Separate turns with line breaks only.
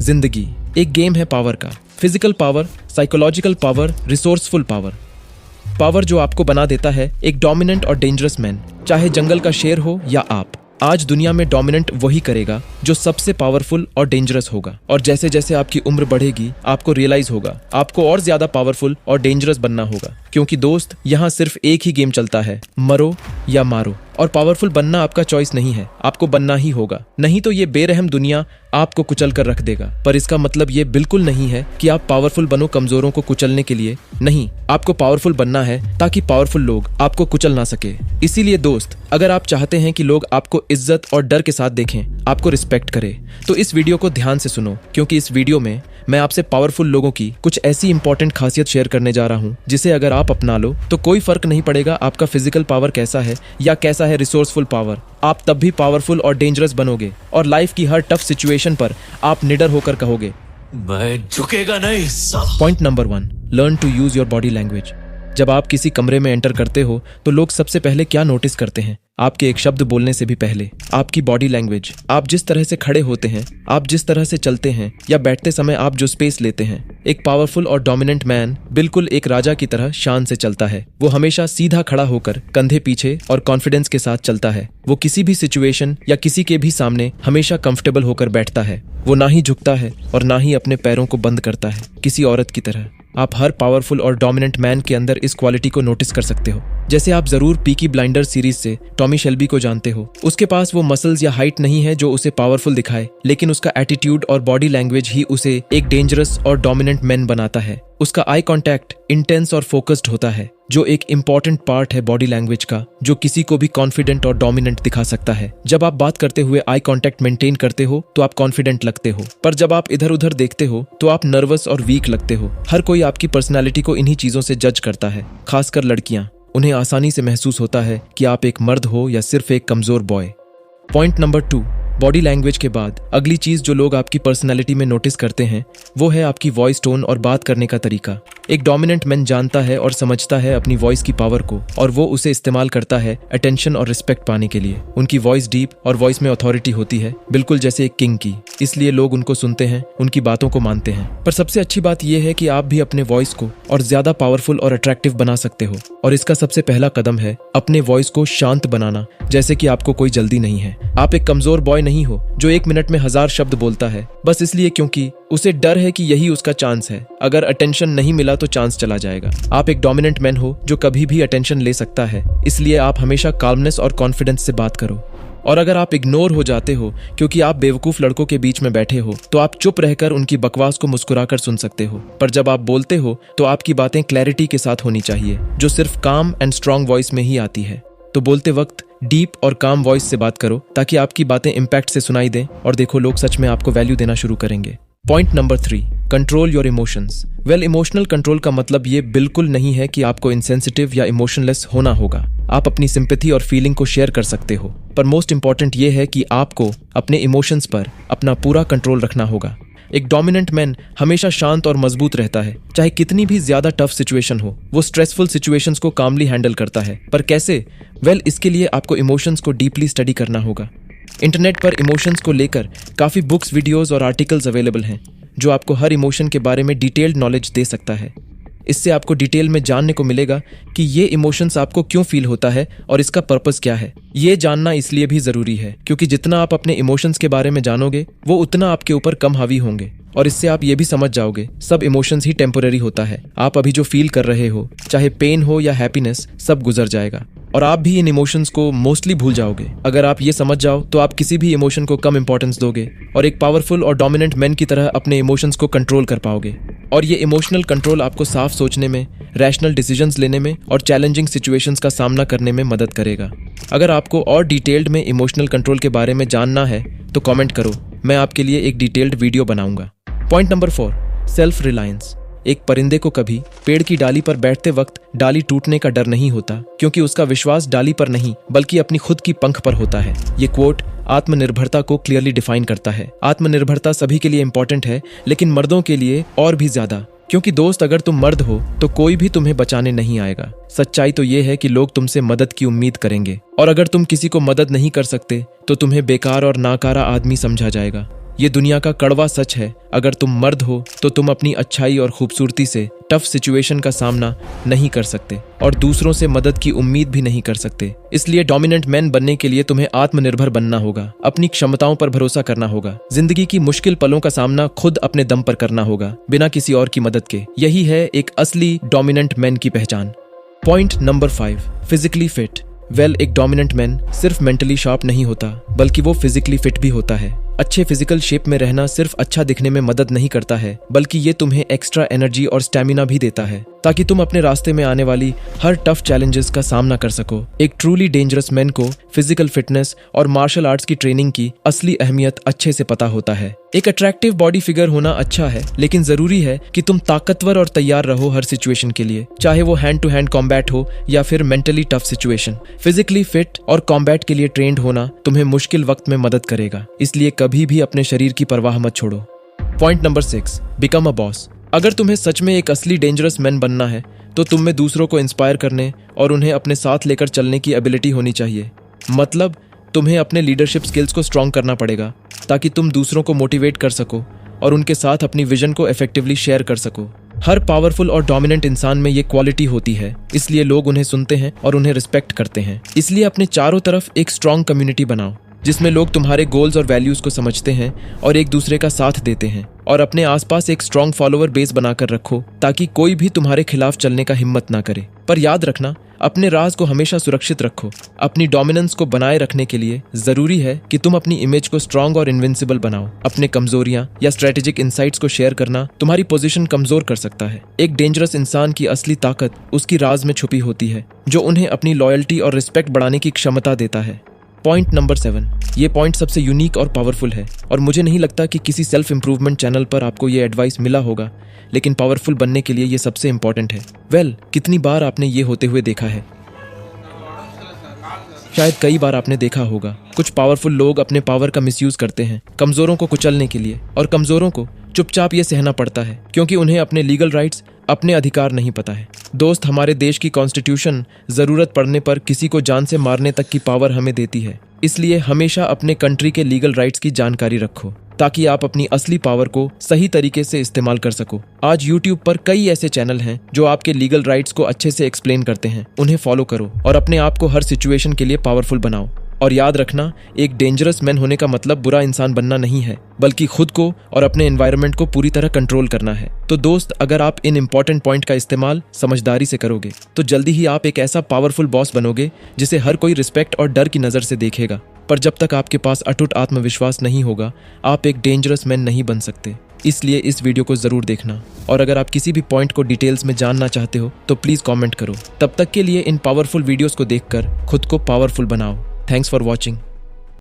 जिंदगी एक गेम है पावर का। Physical power, psychological power, resourceful power. Power जो आपको बना देता है एक डोमिनेंट और डेंजरस मैन, चाहे जंगल का शेर हो या आप। आज दुनिया में डोमिनेंट वही करेगा जो सबसे पावरफुल और डेंजरस होगा। और जैसे जैसे आपकी उम्र बढ़ेगी आपको रियलाइज होगा आपको और ज्यादा पावरफुल और डेंजरस बनना होगा। क्योंकि दोस्त, यहाँ सिर्फ एक ही गेम चलता है, मरो या मारो। और पावरफुल बनना आपका चॉइस नहीं है, आपको बनना ही होगा। नहीं तो ये बेरहम दुनिया आपको कुचल कर रख देगा। पर इसका मतलब ये बिल्कुल नहीं है कि आप पावरफुल बनो कमजोरों को कुचलने के लिए। नहीं, आपको पावरफुल बनना है ताकि पावरफुल लोग आपको कुचल ना सके। इसीलिए दोस्त, अगर आप चाहते हैं कि लोग आपको इज्जत और डर के साथ देखें, आपको रिस्पेक्ट करें, तो इस वीडियो को ध्यान से सुनो। क्योंकि इस वीडियो में मैं आपसे पावरफुल लोगों की कुछ ऐसी इंपॉर्टेंट खासियत शेयर करने जा रहा हूँ जिसे अगर आप अपना लो तो कोई फर्क नहीं पड़ेगा आपका फिजिकल पावर कैसा है या कैसा है रिसोर्सफुल पावर। आप तब भी पावरफुल और डेंजरस बनोगे और लाइफ की हर टफ सिचुएशन पर आप निडर होकर कहोगे,
मैं झुकेगा नहीं।
Point number 1, learn to use your body language. जब आप किसी कमरे में एंटर करते हो तो लोग सबसे पहले क्या नोटिस करते हैं? आपके एक शब्द बोलने से भी पहले आपकी बॉडी लैंग्वेज। आप जिस तरह से खड़े होते हैं, आप जिस तरह से चलते हैं या बैठते समय आप जो स्पेस लेते हैं। एक पावरफुल और डोमिनेंट मैन बिल्कुल एक राजा की तरह शान से चलता है। वो हमेशा सीधा खड़ा होकर कंधे पीछे और कॉन्फिडेंस के साथ चलता है। वो किसी भी सिचुएशन या किसी के भी सामने हमेशा कंफर्टेबल होकर बैठता है। वो ना ही झुकता है और ना ही अपने पैरों को बंद करता है किसी औरत की तरह। आप हर पावरफुल और डोमिनेंट मैन के अंदर इस क्वालिटी को नोटिस कर सकते हो। जैसे आप जरूर पीकी ब्लाइंडर्स सीरीज से टॉमी शेल्बी को जानते हो। उसके पास वो मसल्स या हाइट नहीं है जो उसे पावरफुल दिखाए, लेकिन उसका एटीट्यूड और बॉडी लैंग्वेज ही उसे एक डेंजरस और डोमिनेंट मैन बनाता है। उसका आई कांटेक्ट इंटेंस और फोकस्ड होता है, जो एक इंपॉर्टेंट पार्ट है बॉडी लैंग्वेज का, जो किसी को भी कॉन्फिडेंट और डोमिनेंट दिखा सकता है। जब आप बात करते हुए आई कांटेक्ट मेंटेन करते हो तो आप कॉन्फिडेंट लगते हो, पर जब आप इधर उधर देखते हो तो आप नर्वस और वीक लगते हो। हर कोई आपकी पर्सनैलिटी को इन्हीं चीजों से जज करता है, खासकर लड़कियां। उन्हें आसानी से महसूस होता है कि आप एक मर्द हो या सिर्फ एक कमजोर boy. Point number 2, body language के बाद अगली चीज जो लोग आपकी पर्सनैलिटी में नोटिस करते हैं वो है आपकी वॉइस टोन और बात करने का तरीका। एक डोमिनेंट मैन जानता है और समझता है अपनी वॉइस की पावर को, और वो उसे इस्तेमाल करता है अटेंशन और रिस्पेक्ट पाने के लिए। उनकी वॉइस डीप और वॉइस में अथॉरिटी होती है, बिल्कुल जैसे एक किंग की। इसलिए लोग उनको सुनते हैं, उनकी बातों को मानते हैं। पर सबसे अच्छी बात यह है कि आप भी अपने वॉइस को और ज्यादा पावरफुल और अट्रैक्टिव बना सकते हो। और इसका सबसे पहला कदम है अपने वॉइस को शांत बनाना, जैसे कि आपको कोई जल्दी नहीं है। आप एक कमजोर बॉय नहीं हो जो 1 मिनट में 1000 शब्द बोलता है, बस इसलिए क्योंकि उसे डर है कि यही उसका चांस है। अगर अटेंशन नहीं मिला तो चांस चला जाएगा। आप एक डोमिनेंट मैन हो जो कभी भी अटेंशन ले सकता है, इसलिए आप हमेशा काल्मनेस और कॉन्फिडेंस से बात करो। और अगर आप इग्नोर हो जाते हो क्योंकि आप बेवकूफ लड़कों के बीच में बैठे हो, तो आप चुप रहकर उनकी बकवास को मुस्कुराकर सुन सकते हो। पर जब आप बोलते हो तो आपकी बातें क्लैरिटी के साथ होनी चाहिए, जो सिर्फ काम एंड स्ट्रॉन्ग वॉइस में ही आती है। तो बोलते वक्त डीप और काम वॉइस से बात करो ताकि आपकी बातें इम्पैक्ट से सुनाई दें, और देखो लोग सच में आपको वैल्यू देना शुरू करेंगे। Point number 3, control your emotions. Well, emotional control का मतलब ये बिल्कुल नहीं है कि आपको इनसेंसिटिव या इमोशनलेस होना होगा। आप अपनी सिंपैथी और फीलिंग को शेयर कर सकते हो, पर मोस्ट इंपॉर्टेंट ये है कि आपको अपने इमोशंस पर अपना पूरा कंट्रोल रखना होगा। एक डोमिनेंट मैन हमेशा शांत और मजबूत रहता है, चाहे कितनी भी ज्यादा टफ सिचुएशन हो। वो स्ट्रेसफुल सिचुएशंस को कामली हैंडल करता है। पर कैसे? वेल, इसके लिए आपको इमोशंस को डीपली स्टडी करना होगा। इंटरनेट पर इमोशंस को लेकर काफी बुक्स, वीडियोस और आर्टिकल्स अवेलेबल हैं जो आपको हर इमोशन के बारे में डिटेल्ड नॉलेज दे सकता है। इससे आपको डिटेल में जानने को मिलेगा कि ये इमोशंस आपको क्यों फील होता है और इसका पर्पस क्या है। ये जानना इसलिए भी जरूरी है क्योंकि जितना आप अपने इमोशंस के बारे में जानोगे वो उतना आपके ऊपर कम हावी होंगे। और इससे आप ये भी समझ जाओगे सब इमोशंस ही टेम्पोररी होता है। आप अभी जो फील कर रहे हो, चाहे पेन हो या हैप्पीनेस, सब गुजर जाएगा और आप भी इन इमोशंस को मोस्टली भूल जाओगे। अगर आप ये समझ जाओ तो आप किसी भी इमोशन को कम इंपॉर्टेंस दोगे और एक पावरफुल और डोमिनेंट मैन की तरह अपने इमोशंस को कंट्रोल कर पाओगे। और ये इमोशनल कंट्रोल आपको साफ सोचने में, रैशनल डिसीजंस लेने में और चैलेंजिंग सिचुएशंस का सामना करने में मदद करेगा। अगर आपको और डिटेल्ड में इमोशनल कंट्रोल के बारे में जानना है तो कमेंट करो, मैं आपके लिए एक डिटेल्ड वीडियो बनाऊंगा। Point number 4, self reliance. एक परिंदे को कभी पेड़ की डाली पर बैठते वक्त डाली टूटने का डर नहीं होता, क्योंकि उसका विश्वास डाली पर नहीं बल्कि अपनी खुद की पंख पर होता है। ये कोट आत्मनिर्भरता को क्लियरली डिफाइन करता है। आत्मनिर्भरता सभी के लिए इंपॉर्टेंट है, लेकिन मर्दों के लिए और भी ज्यादा। क्योंकि दोस्त, अगर तुम मर्द हो तो कोई भी तुम्हें बचाने नहीं आएगा। सच्चाई तो ये है कि लोग तुमसे मदद की उम्मीद करेंगे, और अगर तुम किसी को मदद नहीं कर सकते तो तुम्हें बेकार और नाकारा आदमी समझा जाएगा। ये दुनिया का कड़वा सच है। अगर तुम मर्द हो तो तुम अपनी अच्छाई और खूबसूरती से टफ सिचुएशन का सामना नहीं कर सकते और दूसरों से मदद की उम्मीद भी नहीं कर सकते। इसलिए डोमिनेंट मैन बनने के लिए तुम्हें आत्मनिर्भर बनना होगा, अपनी क्षमताओं पर भरोसा करना होगा, जिंदगी की मुश्किल पलों का सामना खुद अपने दम पर करना होगा, बिना किसी और की मदद के। यही है एक असली डोमिनेंट मैन की पहचान। Point number 5, physically fit. एक डोमिनेंट मैन सिर्फ मेंटली शार्प नहीं होता, बल्कि वो फिजिकली फिट भी होता है। अच्छे फिजिकल शेप में रहना सिर्फ अच्छा दिखने में मदद नहीं करता है, बल्कि ये तुम्हें एक्स्ट्रा एनर्जी और स्टैमिना भी देता है, ताकि तुम अपने रास्ते में आने वाली हर टफ चैलेंजेस का सामना कर सको। एक ट्रूली डेंजरस मैन को फिजिकल फिटनेस और मार्शल आर्ट्स की ट्रेनिंग की असली अहमियत अच्छे से पता होता है। एक अट्रैक्टिव बॉडी फिगर होना अच्छा है, लेकिन जरूरी है कि तुम ताकतवर और तैयार रहो हर सिचुएशन के लिए, चाहे वो हैंड टू हैंड कॉम्बैट हो या फिर mentally tough situation. Physically fit और कॉम्बैट के लिए ट्रेंड होना तुम्हें मुश्किल वक्त में मदद करेगा, इसलिए कभी भी अपने शरीर की परवाह मत छोड़ो। Point number 6, become a boss. अगर तुम्हें सच में एक असली डेंजरस मैन बनना है तो तुम में दूसरों को इंस्पायर करने और उन्हें अपने साथ लेकर चलने की एबिलिटी होनी चाहिए। मतलब तुम्हें अपने लीडरशिप स्किल्स को स्ट्रॉन्ग करना पड़ेगा, ताकि तुम दूसरों को मोटिवेट कर सको और उनके साथ अपनी विजन को इफेक्टिवली शेयर कर सको। हर पावरफुल और डोमिनेंट इंसान में ये क्वालिटी होती है, इसलिए लोग उन्हें सुनते हैं और उन्हें रिस्पेक्ट करते हैं। इसलिए अपने चारों तरफ एक स्ट्रॉन्ग कम्युनिटी बनाओ, जिसमें लोग तुम्हारे गोल्स और वैल्यूज को समझते हैं और एक दूसरे का साथ देते हैं। और अपने आसपास एक स्ट्रॉन्ग फॉलोअर बेस बनाकर रखो, ताकि कोई भी तुम्हारे खिलाफ चलने का हिम्मत ना करे। पर याद रखना, अपने राज को हमेशा सुरक्षित रखो। अपनी डोमिनेंस को बनाए रखने के लिए जरूरी है कि तुम अपनी इमेज को स्ट्रॉन्ग और इनविंसिबल बनाओ। अपने कमजोरियां या स्ट्रेटेजिक इनसाइट्स को शेयर करना तुम्हारी पोजीशन कमजोर कर सकता है। एक डेंजरस इंसान की असली ताकत उसकी राज में छुपी होती है, जो उन्हें अपनी लॉयल्टी और रिस्पेक्ट बढ़ाने की क्षमता देता है। पॉइंट नंबर 7, ये पॉइंट सबसे यूनिक और पावरफुल है, और मुझे नहीं लगता कि किसी सेल्फ इंप्रूवमेंट चैनल पर आपको ये एडवाइस मिला होगा, लेकिन पावरफुल बनने के लिए ये सबसे इंपॉर्टेंट है। कितनी बार आपने ये होते हुए देखा है? शायद कई बार आपने देखा होगा, कुछ पावरफुल लोग अपने पावर का मिसयूज करते हैं कमजोरों को कुचलने के लिए, और कमजोरों को चुपचाप ये सहना पड़ता है क्योंकि उन्हें अपने लीगल राइट्स, अपने अधिकार नहीं पता है। दोस्त, हमारे देश की कॉन्स्टिट्यूशन जरूरत पड़ने पर किसी को जान से मारने तक की पावर हमें देती है। इसलिए हमेशा अपने कंट्री के लीगल राइट्स की जानकारी रखो, ताकि आप अपनी असली पावर को सही तरीके से इस्तेमाल कर सको। आज YouTube पर कई ऐसे चैनल हैं जो आपके लीगल राइट्स को अच्छे से एक्सप्लेन करते हैं। उन्हें फॉलो करो और अपने आप को हर सिचुएशन के लिए पावरफुल बनाओ। और याद रखना, एक डेंजरस मैन होने का मतलब बुरा इंसान बनना नहीं है, बल्कि खुद को और अपने एनवायरनमेंट को पूरी तरह कंट्रोल करना है। तो दोस्त, अगर आप इन इंपॉर्टेंट पॉइंट का इस्तेमाल समझदारी से करोगे तो जल्दी ही आप एक ऐसा पावरफुल बॉस बनोगे जिसे हर कोई रिस्पेक्ट और डर की नजर से देखेगा। पर जब तक आपके पास अटूट आत्मविश्वास नहीं होगा, आप एक डेंजरस मैन नहीं बन सकते। इसलिए इस वीडियो को जरूर देखना, और अगर आप किसी भी पॉइंट को डिटेल्स में जानना चाहते हो तो प्लीज कमेंट करो। तब तक के लिए इन पावरफुल वीडियोस को देखकर खुद को पावरफुल बनाओ। Thanks for watching.